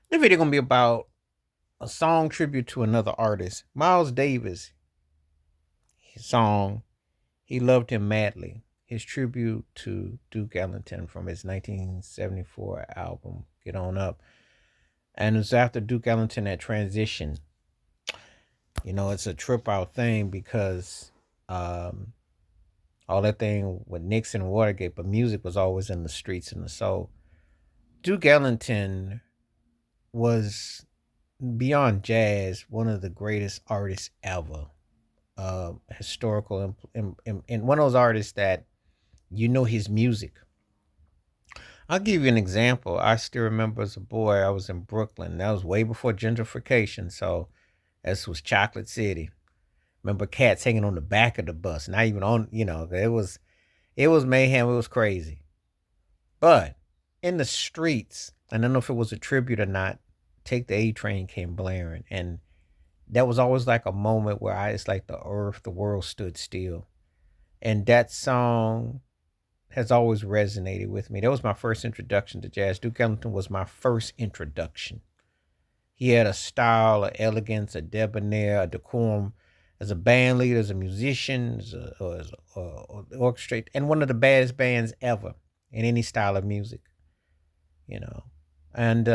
The video gonna be about a song tribute to another artist, Miles Davis. His song "He Loved Him Madly." His tribute to Duke Ellington from his 1974 album "Get On Up," and it's after Duke Ellington had transitioned. It's a trip out thing because um, all that thing with Nixon and Watergate, but music was always in the streets and the soul. Duke Ellington was beyond jazz one of the greatest artists ever. Historical and one of those artists that his music. I'll give you an example. I still remember as a boy, I was in Brooklyn. That was way before gentrification. So this was Chocolate City. Remember cats hanging on the back of the bus, not even on, it was mayhem. It was crazy. But in the streets, I don't know if it was a tribute or not, Take the A Train came blaring. And that was always like a moment where it's like the earth, the world stood still. And that song has always resonated with me. That was my first introduction to jazz. Duke Ellington was my first introduction. He had a style, a elegance, a debonair, a decorum as a band leader, as a musician, as orchestrate, and one of the baddest bands ever in any style of music, you know. And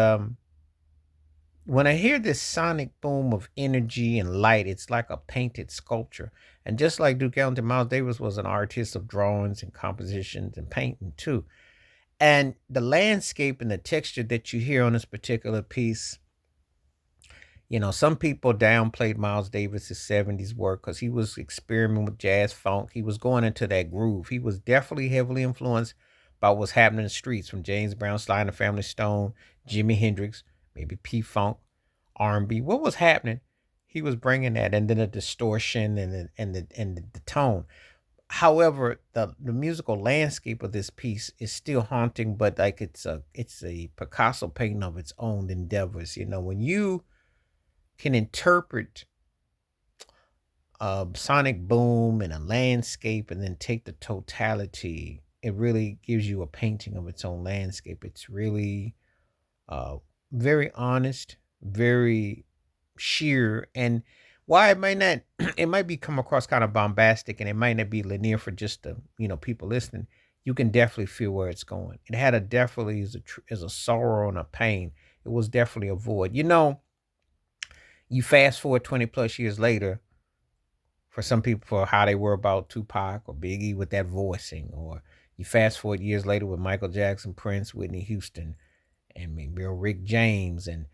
when I hear this sonic boom of energy and light, it's like a painted sculpture. And just like Duke Ellington, Miles Davis was an artist of drawings and compositions and painting too. And the landscape and the texture that you hear on this particular piece, some people downplayed Miles Davis's 70s work because he was experimenting with jazz funk. He was going into that groove. He was definitely heavily influenced by what's happening in the streets from James Brown, Sly and the Family Stone, Jimi Hendrix, maybe P Funk, R&B. What was happening? He was bringing that, and then the distortion and the tone. However, the musical landscape of this piece is still haunting, but like it's a Picasso painting of its own endeavors. When you can interpret a sonic boom and a landscape and then take the totality, it really gives you a painting of its own landscape. It's really uh, very honest, very sheer, and why it might not, it might be come across kind of bombastic, and it might not be linear for just the people listening. You can definitely feel where it's going. It had a definitely is a sorrow and a pain. It was definitely a void. You fast forward 20 plus years later, for some people, for how they were about Tupac or Biggie with that voicing, or you fast forward years later with Michael Jackson, Prince, Whitney Houston, and maybe Rick James, and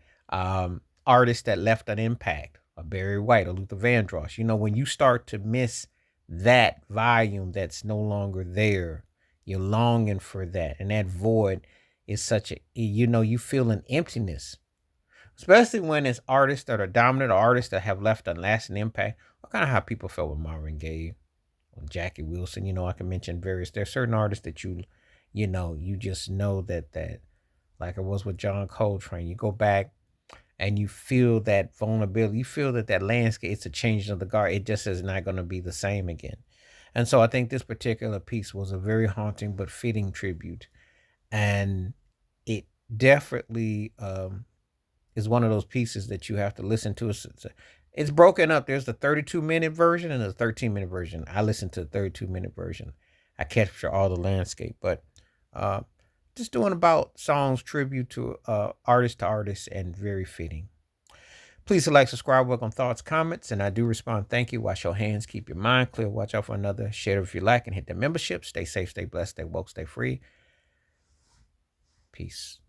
artists that left an impact, or Barry White or Luther Vandross. When you start to miss that volume that's no longer there, you're longing for that, and that void is such a, you feel an emptiness, especially when it's artists that are dominant or artists that have left a lasting impact. What kind of how people felt with Marvin Gaye or Jackie Wilson. I can mention various. There's certain artists that you just know that like it was with John Coltrane. You go back and you feel that vulnerability. You feel that landscape. It's a change of the guard. It just is not going to be the same again. And so I think this particular piece was a very haunting but fitting tribute, and it definitely is one of those pieces that you have to listen to. It's broken up. There's the 32-minute version and the 13-minute version. I listen to the 32-minute version. I capture all the landscape, but uh, just doing about songs tribute to artist, and very fitting. Please like, subscribe, welcome thoughts, comments, and I do respond. Thank you. Wash your hands, keep your mind clear, watch out for another. Share if you like, and hit the membership. Stay safe, stay blessed, stay woke, stay free. Peace.